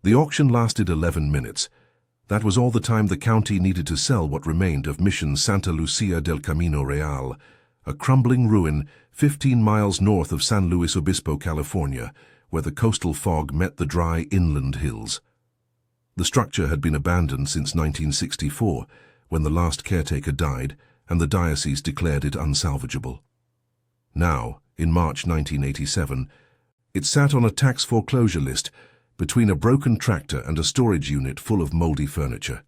The auction lasted 11 minutes. That was all the time the county needed to sell what remained of Mission Santa Lucia del Camino Real, a crumbling ruin 15 miles north of San Luis Obispo, California, where the coastal fog met the dry inland hills. The structure had been abandoned since 1964, when the last caretaker died and the diocese declared it unsalvageable. Now, in March 1987, it sat on a tax foreclosure list between a broken tractor and a storage unit full of moldy furniture.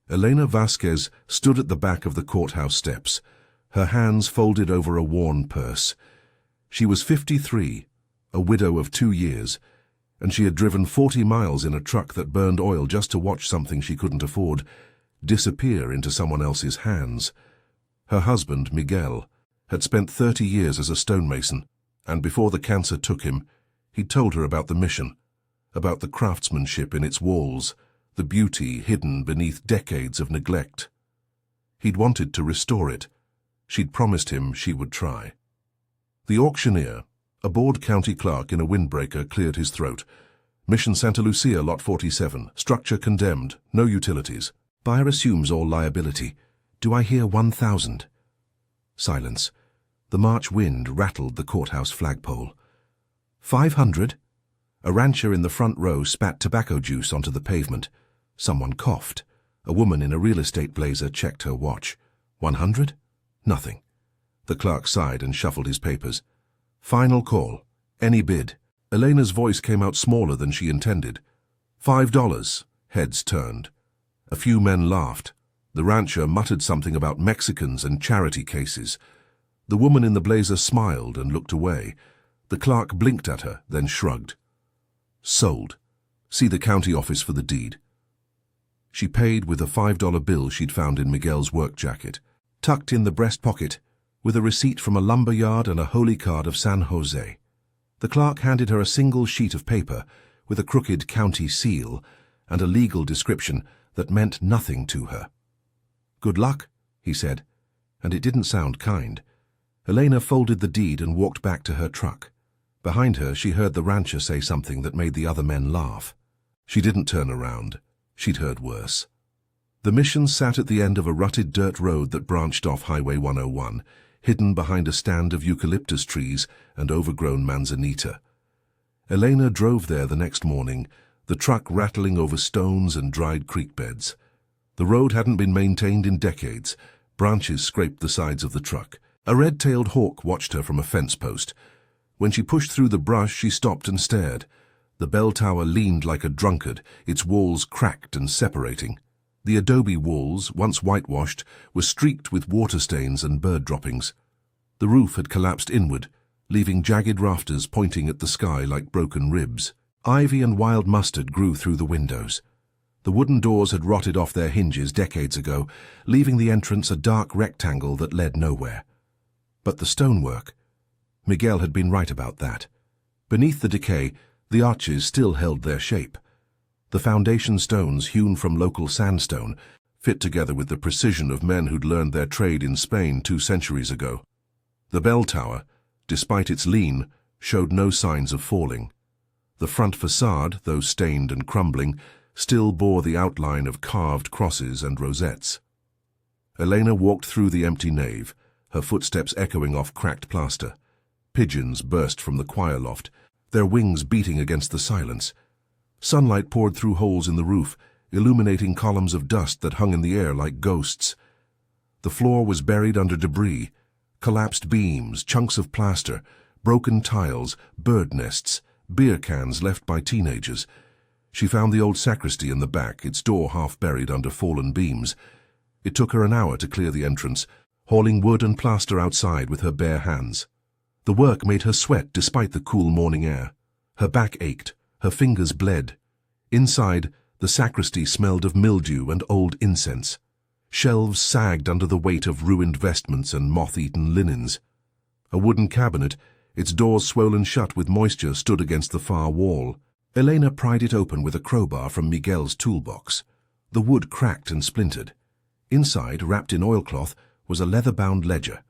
Elena Vasquez stood at the back of the courthouse steps, her hands folded over a worn purse. She was 53, a widow of 2 years, and she had driven 40 miles in a truck that burned oil just to watch something she couldn't afford disappear into someone else's hands. Her husband, Miguel, had spent 30 years as a stonemason, and before the cancer took him, he'd told her about the mission, about the craftsmanship in its walls, the beauty hidden beneath decades of neglect. He'd wanted to restore it. She'd promised him she would try. The auctioneer, a bored county clerk in a windbreaker, cleared his throat. Mission Santa Lucia, Lot 47, structure condemned, no utilities. Buyer assumes all liability. Do I hear 1,000? Silence. The March wind rattled the courthouse flagpole. 500? A rancher in the front row spat tobacco juice onto the pavement. Someone coughed. A woman in a real estate blazer checked her watch. 100? Nothing. The clerk sighed and shuffled his papers. Final call. Any bid. Elena's voice came out smaller than she intended. $5. Heads turned. A few men laughed. The rancher muttered something about Mexicans and charity cases. The woman in the blazer smiled and looked away. The clerk blinked at her, then shrugged. Sold. See the county office for the deed. She paid with a $5 bill she'd found in Miguel's work jacket, tucked in the breast pocket, with a receipt from a lumber yard and a holy card of San Jose. The clerk handed her a single sheet of paper with a crooked county seal and a legal description that meant nothing to her. Good luck, he said, and it didn't sound kind. Elena folded the deed and walked back to her truck. Behind her, she heard the rancher say something that made the other men laugh. She didn't turn around. She'd heard worse. The mission sat at the end of a rutted dirt road that branched off Highway 101, hidden behind a stand of eucalyptus trees and overgrown manzanita. Elena drove there the next morning, the truck rattling over stones and dried creek beds. The road hadn't been maintained in decades. Branches scraped the sides of the truck. A red-tailed hawk watched her from a fence post. When she pushed through the brush, she stopped and stared. The bell tower leaned like a drunkard, its walls cracked and separating. The adobe walls, once whitewashed, were streaked with water stains and bird droppings. The roof had collapsed inward, leaving jagged rafters pointing at the sky like broken ribs. Ivy and wild mustard grew through the windows. The wooden doors had rotted off their hinges decades ago, leaving the entrance a dark rectangle that led nowhere. But the stonework— Miguel had been right about that. Beneath the decay, the arches still held their shape. The foundation stones, hewn from local sandstone, fit together with the precision of men who'd learned their trade in Spain 2 centuries ago. The bell tower, despite its lean, showed no signs of falling. The front facade, though stained and crumbling, still bore the outline of carved crosses and rosettes. Elena walked through the empty nave, her footsteps echoing off cracked plaster. Pigeons burst from the choir loft, their wings beating against the silence. Sunlight poured through holes in the roof, illuminating columns of dust that hung in the air like ghosts. The floor was buried under debris, collapsed beams, chunks of plaster, broken tiles, bird nests, beer cans left by teenagers. She found the old sacristy in the back, its door half buried under fallen beams. It took her an hour to clear the entrance, hauling wood and plaster outside with her bare hands. The work made her sweat despite the cool morning air. Her back ached, her fingers bled. Inside, the sacristy smelled of mildew and old incense. Shelves sagged under the weight of ruined vestments and moth-eaten linens. A wooden cabinet, its doors swollen shut with moisture, stood against the far wall. Elena pried it open with a crowbar from Miguel's toolbox. The wood cracked and splintered. Inside, wrapped in oilcloth, was a leather-bound ledger.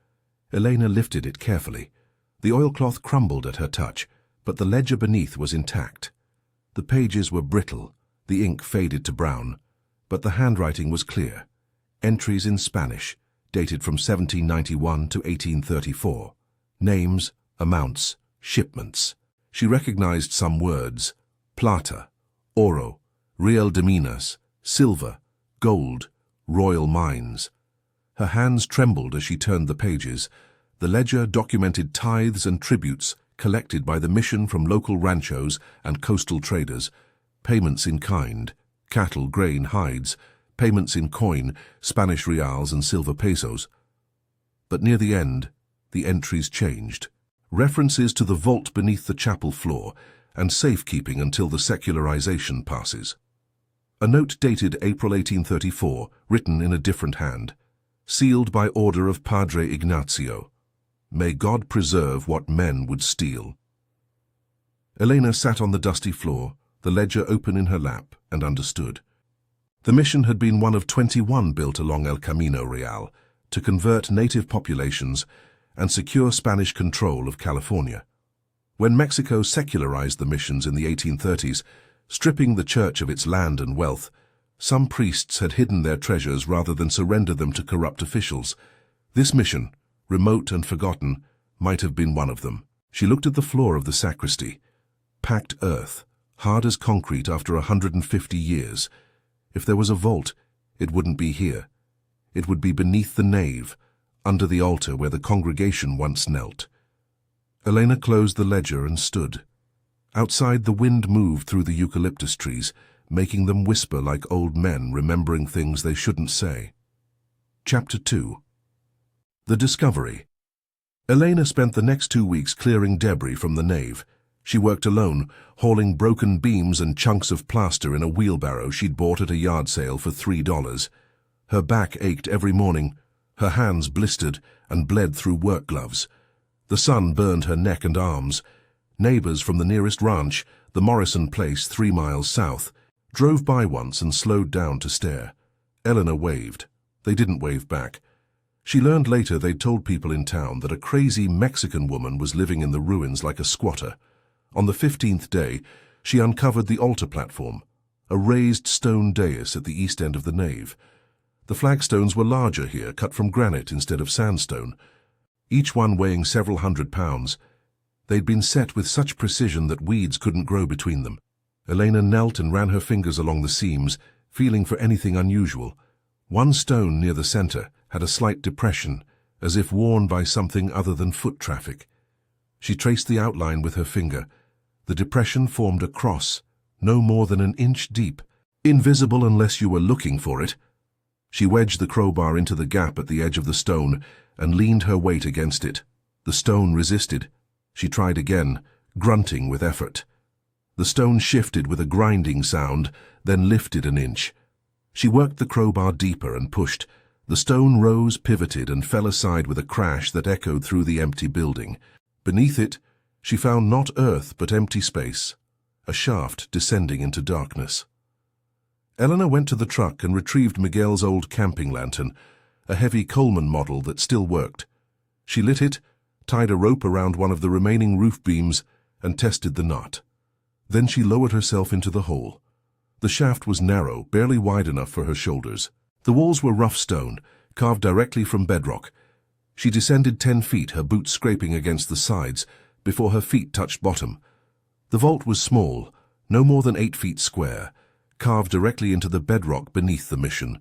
Elena lifted it carefully. The oilcloth crumbled at her touch, but the ledger beneath was intact. The pages were brittle, the ink faded to brown, but the handwriting was clear. Entries in Spanish, dated from 1791 to 1834. Names, amounts, shipments. She recognized some words: plata, oro, real de minas, silver, gold, royal mines. Her hands trembled as she turned the pages. The ledger documented tithes and tributes collected by the mission from local ranchos and coastal traders, payments in kind, cattle, grain, hides, payments in coin, Spanish reals and silver pesos. But near the end, the entries changed. References to the vault beneath the chapel floor and safekeeping until the secularization passes. A note dated April 1834, written in a different hand. Sealed by order of Padre Ignacio. May God preserve what men would steal. Elena sat on the dusty floor, the ledger open in her lap, and understood. The mission had been one of 21 built along El Camino Real to convert native populations and secure Spanish control of California. When Mexico secularized the missions in the 1830s, stripping the church of its land and wealth, some priests had hidden their treasures rather than surrender them to corrupt officials. This mission, remote and forgotten, might have been one of them. She looked at the floor of the sacristy. Packed earth, hard as concrete after 150 years. If there was a vault, it wouldn't be here. It would be beneath the nave, under the altar where the congregation once knelt. Elena closed the ledger and stood. Outside, the wind moved through the eucalyptus trees, making them whisper like old men remembering things they shouldn't say. Chapter 2. The Discovery. Elena spent the next 2 weeks clearing debris from the nave. She worked alone, hauling broken beams and chunks of plaster in a wheelbarrow she'd bought at a yard sale for $3. Her back ached every morning, her hands blistered and bled through work gloves. The sun burned her neck and arms. Neighbors from the nearest ranch, the Morrison place 3 miles south, drove by once and slowed down to stare. Elena waved. They didn't wave back. She learned later they'd told people in town that a crazy Mexican woman was living in the ruins like a squatter. On the 15th day, she uncovered the altar platform, a raised stone dais at the east end of the nave. The flagstones were larger here, cut from granite instead of sandstone, each one weighing several hundred pounds. They'd been set with such precision that weeds couldn't grow between them. Elena knelt and ran her fingers along the seams, feeling for anything unusual. One stone near the center had a slight depression, as if worn by something other than foot traffic. She traced the outline with her finger. The depression formed a cross, no more than an inch deep, invisible unless you were looking for it. She wedged the crowbar into the gap at the edge of the stone and leaned her weight against it. The stone resisted. She tried again, grunting with effort. The stone shifted with a grinding sound, then lifted an inch. She worked the crowbar deeper and pushed. The stone rose, pivoted, and fell aside with a crash that echoed through the empty building. Beneath it, she found not earth but empty space, a shaft descending into darkness. Elena went to the truck and retrieved Miguel's old camping lantern, a heavy Coleman model that still worked. She lit it, tied a rope around one of the remaining roof beams, and tested the knot. Then she lowered herself into the hole. The shaft was narrow, barely wide enough for her shoulders. The walls were rough stone, carved directly from bedrock. She descended 10 feet, her boots scraping against the sides, before her feet touched bottom. The vault was small, no more than 8 feet square, carved directly into the bedrock beneath the mission.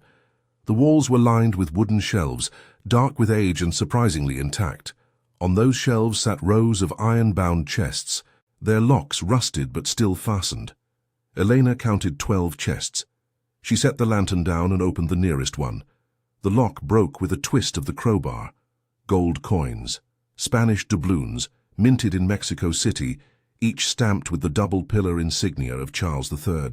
The walls were lined with wooden shelves, dark with age and surprisingly intact. On those shelves sat rows of iron-bound chests, their locks rusted but still fastened. Elena counted 12 chests. She set the lantern down and opened the nearest one. The lock broke with a twist of the crowbar. Gold coins, Spanish doubloons, minted in Mexico City, each stamped with the double pillar insignia of Charles III.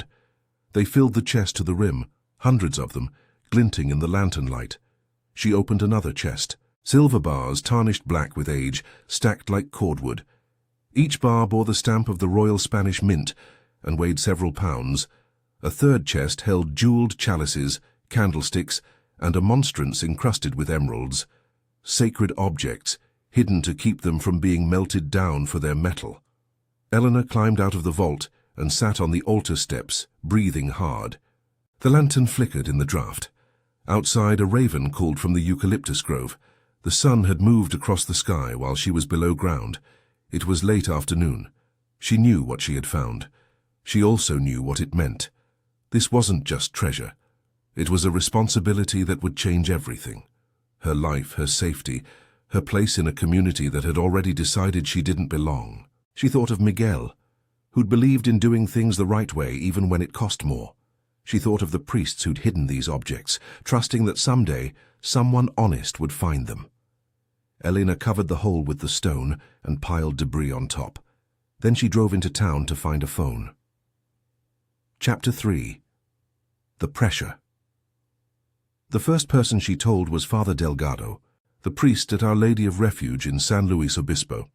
They filled the chest to the rim, hundreds of them, glinting in the lantern light. She opened another chest. Silver bars, tarnished black with age, stacked like cordwood. Each bar bore the stamp of the Royal Spanish Mint and weighed several pounds. A third chest held jeweled chalices, candlesticks, and a monstrance encrusted with emeralds. Sacred objects, hidden to keep them from being melted down for their metal. Elena climbed out of the vault and sat on the altar steps, breathing hard. The lantern flickered in the draught. Outside, a raven called from the eucalyptus grove. The sun had moved across the sky while she was below ground. It was late afternoon. She knew what she had found. She also knew what it meant. This wasn't just treasure. It was a responsibility that would change everything. Her life, her safety, her place in a community that had already decided she didn't belong. She thought of Miguel, who'd believed in doing things the right way even when it cost more. She thought of the priests who'd hidden these objects, trusting that someday someone honest would find them. Elena covered the hole with the stone and piled debris on top. Then she drove into town to find a phone. Chapter 3. The Pressure. The first person she told was Father Delgado, the priest at Our Lady of Refuge in San Luis Obispo.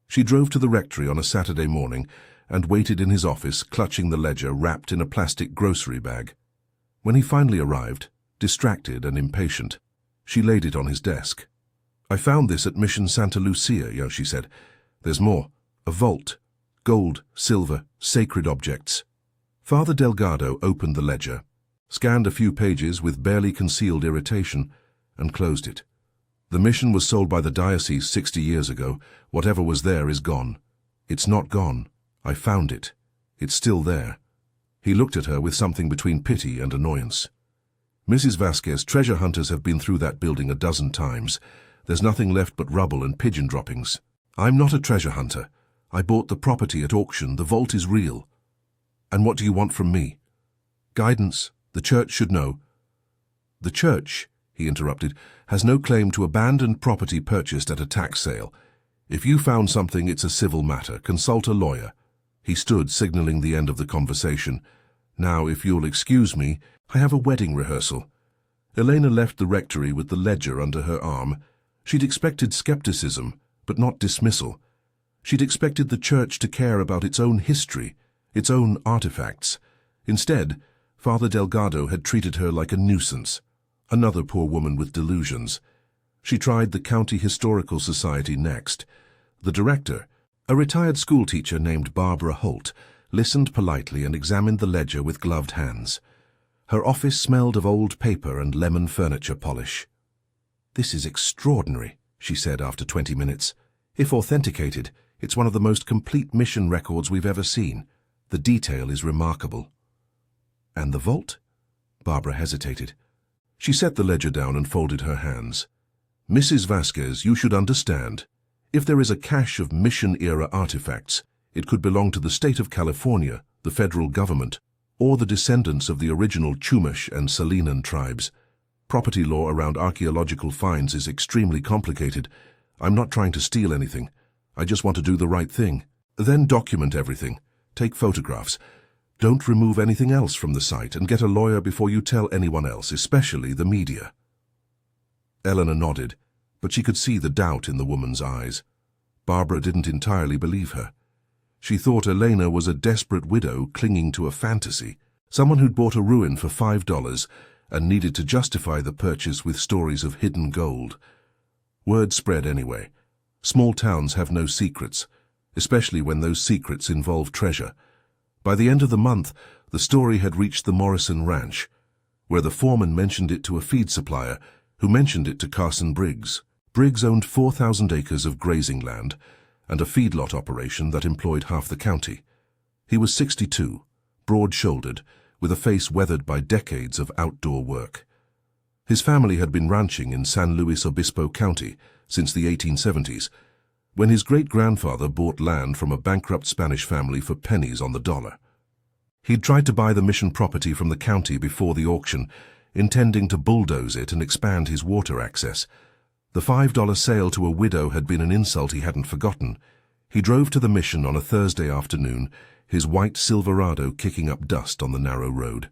She drove to the rectory on a Saturday morning and waited in his office, clutching the ledger wrapped in a plastic grocery bag. When he finally arrived, distracted and impatient, she laid it on his desk. "I found this at Mission Santa Lucia," she said. "There's more. A vault. Gold, silver, sacred objects." Father Delgado opened the ledger, scanned a few pages with barely concealed irritation, and closed it. "The mission was sold by the diocese 60 years ago. Whatever was there is gone." "It's not gone. I found it. It's still there." He looked at her with something between pity and annoyance. "Mrs. Vasquez, treasure hunters have been through that building a dozen times. There's nothing left but rubble and pigeon droppings. I'm not a treasure hunter. I bought the property at auction. The vault is real. And what do you want from me?" "Guidance. The church should know." "The church," he interrupted, "has no claim to abandoned property purchased at a tax sale. If you found something, it's a civil matter. Consult a lawyer." He stood, signaling the end of the conversation. "Now, if you'll excuse me, I have a wedding rehearsal." Elena left the rectory with the ledger under her arm. She'd expected skepticism, but not dismissal. She'd expected the church to care about its own history, its own artifacts. Instead, Father Delgado had treated her like a nuisance, another poor woman with delusions. She tried the County Historical Society next. The director, a retired schoolteacher named Barbara Holt, listened politely and examined the ledger with gloved hands. Her office smelled of old paper and lemon furniture polish. "This is extraordinary," she said after 20 minutes. "If authenticated, it's one of the most complete mission records we've ever seen. The detail is remarkable." "And the vault?" Barbara hesitated. She set the ledger down and folded her hands. "Mrs. Vasquez, you should understand. If there is a cache of mission-era artifacts, it could belong to the state of California, the federal government, or the descendants of the original Chumash and Salinan tribes. Property law around archaeological finds is extremely complicated. I'm not trying to steal anything. I just want to do the right thing. Then document everything. Take photographs. Don't remove anything else from the site, and get a lawyer before you tell anyone else, especially the media." Elena nodded, but she could see the doubt in the woman's eyes. Barbara didn't entirely believe her. She thought Elena was a desperate widow clinging to a fantasy, someone who'd bought a ruin for $5 and needed to justify the purchase with stories of hidden gold. Word spread anyway. Small towns have no secrets, especially when those secrets involve treasure. By the end of the month, the story had reached the Morrison Ranch, where the foreman mentioned it to a feed supplier, who mentioned it to Carson Briggs. Briggs owned 4,000 acres of grazing land and a feedlot operation that employed half the county. He was 62, broad-shouldered, with a face weathered by decades of outdoor work. His family had been ranching in San Luis Obispo County since the 1870s, when his great-grandfather bought land from a bankrupt Spanish family for pennies on the dollar. He'd tried to buy the mission property from the county before the auction, intending to bulldoze it and expand his water access. The $5 sale to a widow had been an insult he hadn't forgotten. He drove to the mission on a Thursday afternoon, his white Silverado kicking up dust on the narrow road.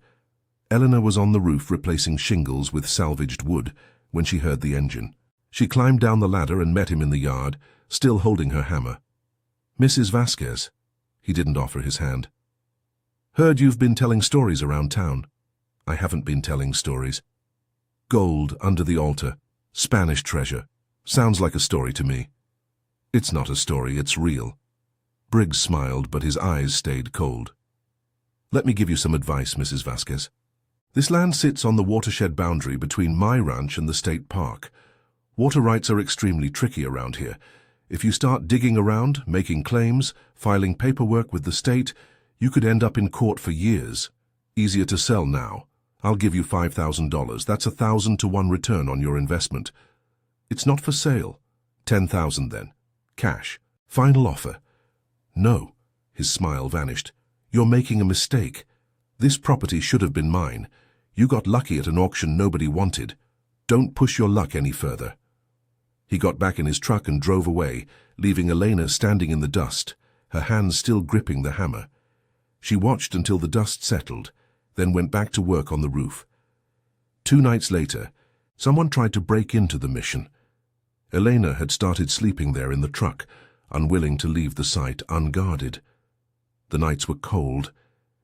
Eleanor was on the roof replacing shingles with salvaged wood when she heard the engine. She climbed down the ladder and met him in the yard, still holding her hammer. "Mrs. Vasquez." He didn't offer his hand. "Heard you've been telling stories around town." "I haven't been telling stories." "Gold under the altar. Spanish treasure. Sounds like a story to me." "It's not a story, it's real." Briggs smiled, but his eyes stayed cold. Let me give you some advice, Mrs. Vasquez. This land sits on the watershed boundary between my ranch and the state park. Water rights are extremely tricky around here. If you start digging around, making claims, filing paperwork with the state, you could end up in court for years. Easier to sell now. I'll give you $5,000. That's 1,000 to 1 return on your investment. It's not for sale. 10,000 then. Cash. Final offer. No. His smile vanished. You're making a mistake. This property should have been mine. You got lucky at an auction nobody wanted. Don't push your luck any further. He got back in his truck and drove away, leaving Elena standing in the dust, her hands still gripping the hammer. She watched until the dust settled, then went back to work on the roof. 2 nights later, someone tried to break into the mission. Elena had started sleeping there in the truck, unwilling to leave the site unguarded. The nights were cold,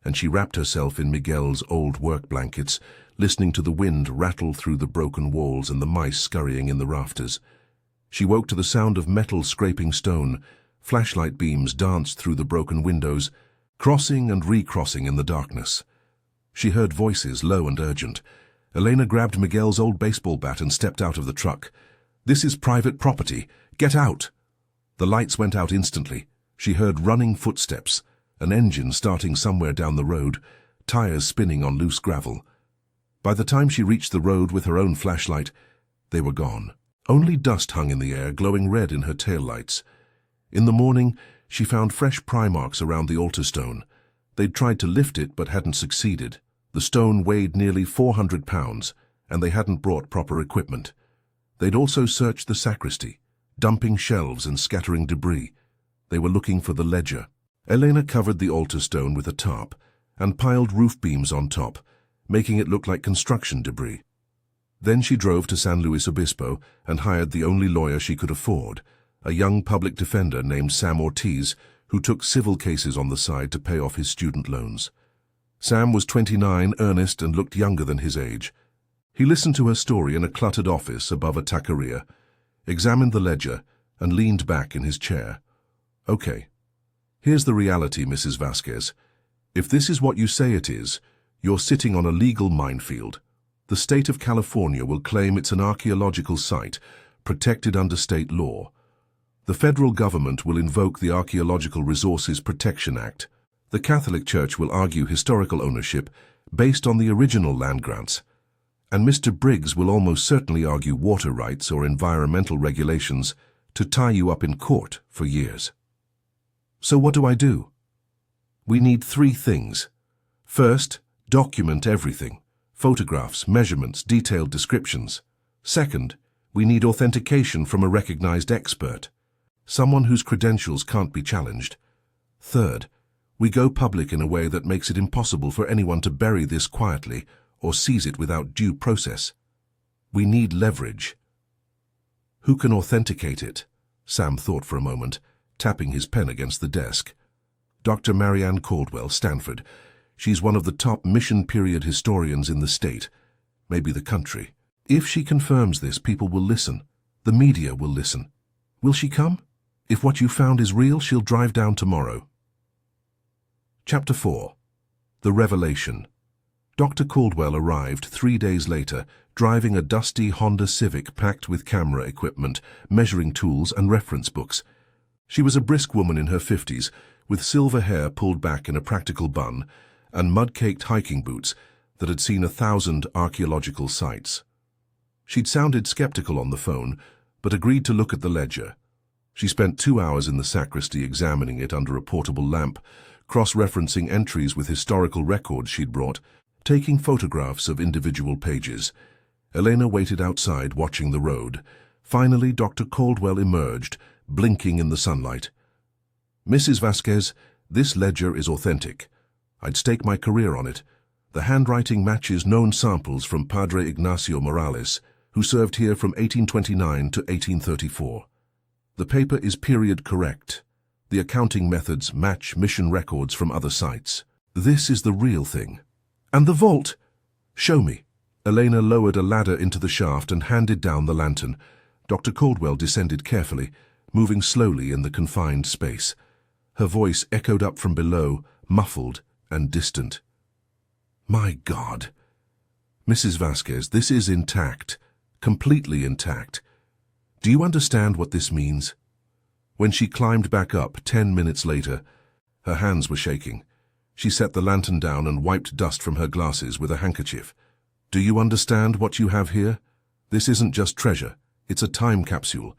and she wrapped herself in Miguel's old work blankets, listening to the wind rattle through the broken walls and the mice scurrying in the rafters. She woke to the sound of metal scraping stone. Flashlight beams danced through the broken windows, crossing and recrossing in the darkness. She heard voices, low and urgent. Elena grabbed Miguel's old baseball bat and stepped out of the truck. "This is private property. Get out!" The lights went out instantly. She heard running footsteps, an engine starting somewhere down the road, tires spinning on loose gravel. By the time she reached the road with her own flashlight, they were gone. Only dust hung in the air, glowing red in her taillights. In the morning, she found fresh pry marks around the altar stone. They'd tried to lift it but hadn't succeeded. The stone weighed nearly 400 pounds, and they hadn't brought proper equipment. They'd also searched the sacristy, dumping shelves and scattering debris. They were looking for the ledger. Elena covered the altar stone with a tarp and piled roof beams on top, making it look like construction debris. Then she drove to San Luis Obispo and hired the only lawyer she could afford, a young public defender named Sam Ortiz, who took civil cases on the side to pay off his student loans. Sam was 29, earnest, and looked younger than his age. He listened to her story in a cluttered office above a taqueria, examined the ledger, and leaned back in his chair. "Okay. Here's the reality, Mrs. Vasquez. If this is what you say it is, you're sitting on a legal minefield. The state of California will claim it's an archaeological site, protected under state law. The federal government will invoke the Archaeological Resources Protection Act. The Catholic Church will argue historical ownership based on the original land grants. And Mr. Briggs will almost certainly argue water rights or environmental regulations to tie you up in court for years. So what do I do? We need 3 things. First, document everything. Photographs, measurements, detailed descriptions. Second, we need authentication from a recognized expert, someone whose credentials can't be challenged. Third, we go public in a way that makes it impossible for anyone to bury this quietly or seize it without due process. We need leverage. Who can authenticate it? Sam thought for a moment, tapping his pen against the desk. Dr. Marianne Caldwell, Stanford. She's one of the top mission period historians in the state, maybe the country. If she confirms this, people will listen. The media will listen. Will she come? If what you found is real, she'll drive down tomorrow. Chapter 4. The Revelation. Dr. Caldwell arrived 3 days later, driving a dusty Honda Civic packed with camera equipment, measuring tools, and reference books. She was a brisk woman in her 50s, with silver hair pulled back in a practical bun, and mud-caked hiking boots that had seen 1,000 archaeological sites. She'd sounded skeptical on the phone, but agreed to look at the ledger. She spent 2 hours in the sacristy examining it under a portable lamp, cross-referencing entries with historical records she'd brought, taking photographs of individual pages. Elena waited outside, watching the road. Finally, Dr. Caldwell emerged, blinking in the sunlight. "Mrs. Vasquez, this ledger is authentic. I'd stake my career on it. The handwriting matches known samples from Padre Ignacio Morales, who served here from 1829 to 1834. The paper is period correct. The accounting methods match mission records from other sites. This is the real thing. And the vault? Show me." Elena lowered a ladder into the shaft and handed down the lantern. Dr. Caldwell descended carefully, moving slowly in the confined space. Her voice echoed up from below, muffled, and distant. My God! Mrs. Vasquez, this is intact, completely intact. Do you understand what this means? When she climbed back up 10 minutes later, her hands were shaking. She set the lantern down and wiped dust from her glasses with a handkerchief. Do you understand what you have here? This isn't just treasure, it's a time capsule.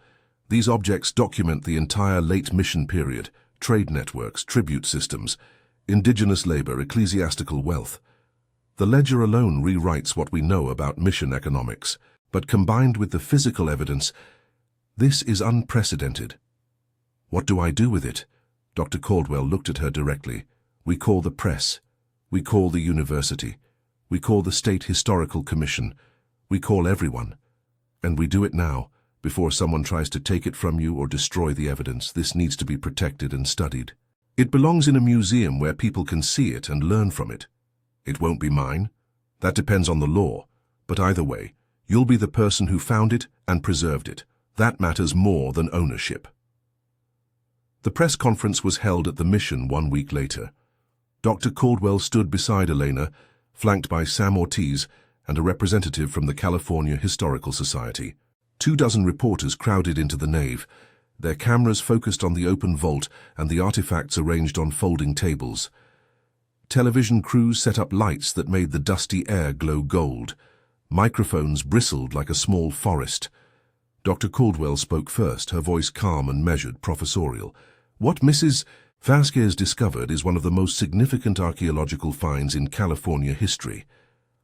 These objects document the entire late mission period, trade networks, tribute systems, indigenous labor, ecclesiastical wealth. The ledger alone rewrites what we know about mission economics, but combined with the physical evidence, this is unprecedented. What do I do with it? Dr. Caldwell looked at her directly. We call the press. We call the university. We call the State Historical Commission. We call everyone. And we do it now, before someone tries to take it from you or destroy the evidence. This needs to be protected and studied. It belongs in a museum where people can see it and learn from it. It won't be mine. That depends on the law. But either way, you'll be the person who found it and preserved it. That matters more than ownership. The press conference was held at the mission 1 week later. Dr. Caldwell stood beside Elena, flanked by Sam Ortiz and a representative from the California Historical Society. 24 reporters crowded into the nave, their cameras focused on the open vault and the artifacts arranged on folding tables. Television crews set up lights that made the dusty air glow gold. Microphones bristled like a small forest. Dr. Caldwell spoke first, her voice calm and measured, professorial. What Mrs. Vasquez discovered is one of the most significant archaeological finds in California history.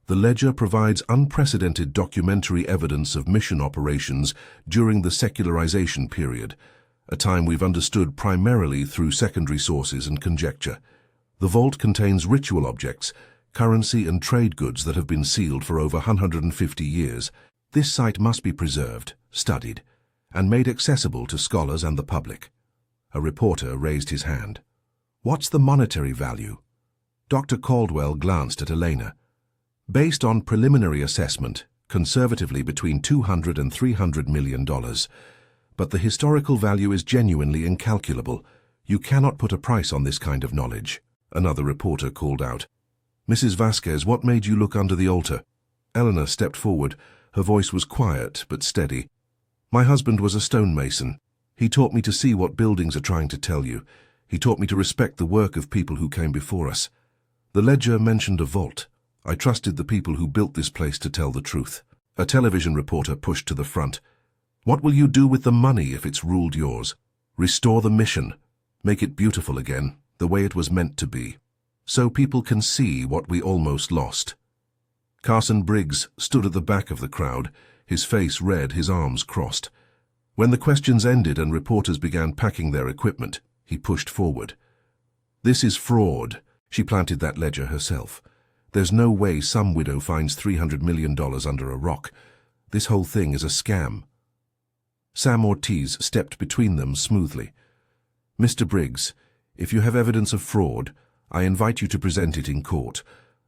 The ledger provides unprecedented documentary evidence of mission operations during the secularization period, a time we've understood primarily through secondary sources and conjecture. The vault contains ritual objects, currency and trade goods that have been sealed for over 150 years. This site must be preserved, studied, and made accessible to scholars and the public. A reporter raised his hand. What's the monetary value? Dr. Caldwell glanced at Elena. Based on preliminary assessment, conservatively between $200 and $300 million. But the historical value is genuinely incalculable. You cannot put a price on this kind of knowledge. Another reporter called out. Mrs. Vasquez, what made you look under the altar? Eleanor stepped forward. Her voice was quiet but steady. My husband was a stonemason. He taught me to see what buildings are trying to tell you. He taught me to respect the work of people who came before us. The ledger mentioned a vault. I trusted the people who built this place to tell the truth. A television reporter pushed to the front. What will you do with the money if it's ruled yours? Restore the mission. Make it beautiful again, the way it was meant to be. So people can see what we almost lost. Carson Briggs stood at the back of the crowd, his face red, his arms crossed. When the questions ended and reporters began packing their equipment, he pushed forward. This is fraud. She planted that ledger herself. There's no way some widow finds $300 million under a rock. This whole thing is a scam. Sam Ortiz stepped between them smoothly. Mr. Briggs, if you have evidence of fraud, I invite you to present it in court.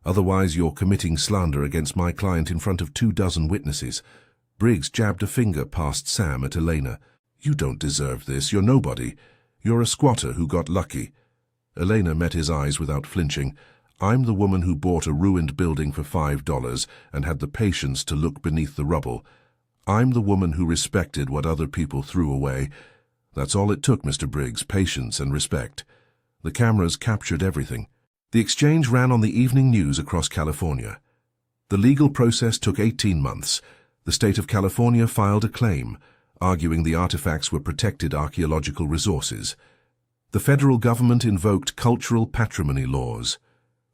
Otherwise, you're committing slander against my client in front of 24 witnesses. Briggs jabbed a finger past Sam at Elena. You don't deserve this. You're nobody. You're a squatter who got lucky. Elena met his eyes without flinching. I'm the woman who bought a ruined building for $5 and had the patience to look beneath the rubble. I'm the woman who respected what other people threw away. That's all it took, Mr. Briggs, patience and respect. The cameras captured everything. The exchange ran on the evening news across California. The legal process took 18 months. The state of California filed a claim, arguing the artifacts were protected archaeological resources. The federal government invoked cultural patrimony laws.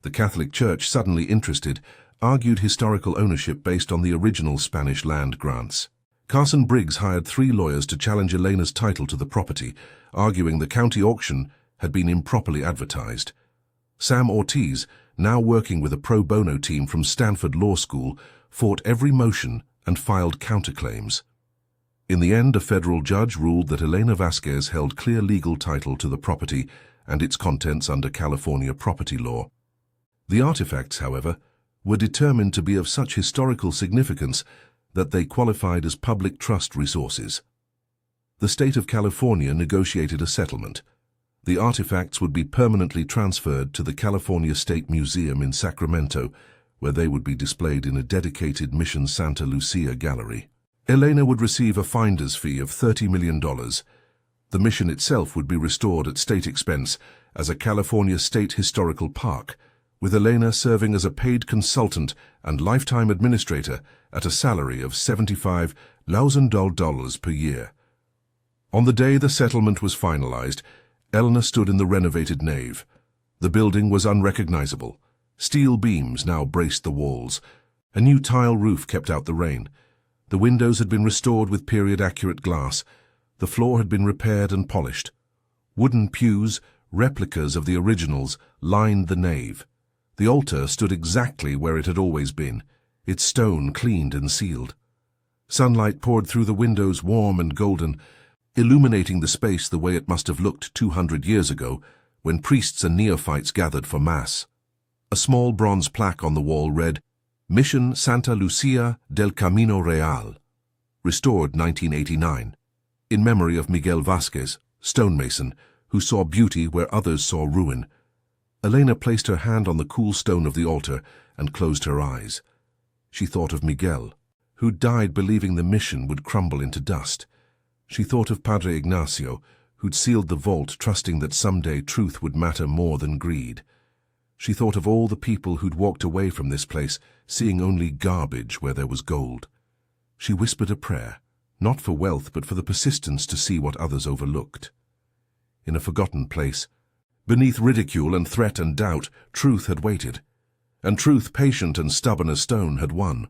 The Catholic Church, suddenly interested, argued historical ownership based on the original Spanish land grants. Carson Briggs hired 3 lawyers to challenge Elena's title to the property, arguing the county auction had been improperly advertised. Sam Ortiz, now working with a pro bono team from Stanford Law School, fought every motion and filed counterclaims. In the end, a federal judge ruled that Elena Vasquez held clear legal title to the property and its contents under California property law. The artifacts, however, were determined to be of such historical significance that they qualified as public trust resources. The state of California negotiated a settlement. The artifacts would be permanently transferred to the California State Museum in Sacramento, where they would be displayed in a dedicated Mission Santa Lucia gallery. Elena would receive a finder's fee of $30 million. The mission itself would be restored at state expense as a California State Historical Park, with Elena serving as a paid consultant and lifetime administrator at a salary of $75,000 per year. On the day the settlement was finalized, Elena stood in the renovated nave. The building was unrecognizable. Steel beams now braced the walls. A new tile roof kept out the rain. The windows had been restored with period-accurate glass. The floor had been repaired and polished. Wooden pews, replicas of the originals, lined the nave. The altar stood exactly where it had always been, its stone cleaned and sealed. Sunlight poured through the windows, warm and golden, illuminating the space the way it must have looked 200 years ago, when priests and neophytes gathered for Mass. A small bronze plaque on the wall read, Mission Santa Lucia del Camino Real, restored 1989, in memory of Miguel Vasquez, stonemason, who saw beauty where others saw ruin. Elena placed her hand on the cool stone of the altar and closed her eyes. She thought of Miguel, who died believing the mission would crumble into dust. She thought of Padre Ignacio, who'd sealed the vault trusting that someday truth would matter more than greed. She thought of all the people who'd walked away from this place, seeing only garbage where there was gold. She whispered a prayer, not for wealth but for the persistence to see what others overlooked. In a forgotten place, beneath ridicule and threat and doubt, truth had waited. And truth, patient and stubborn as stone, had won.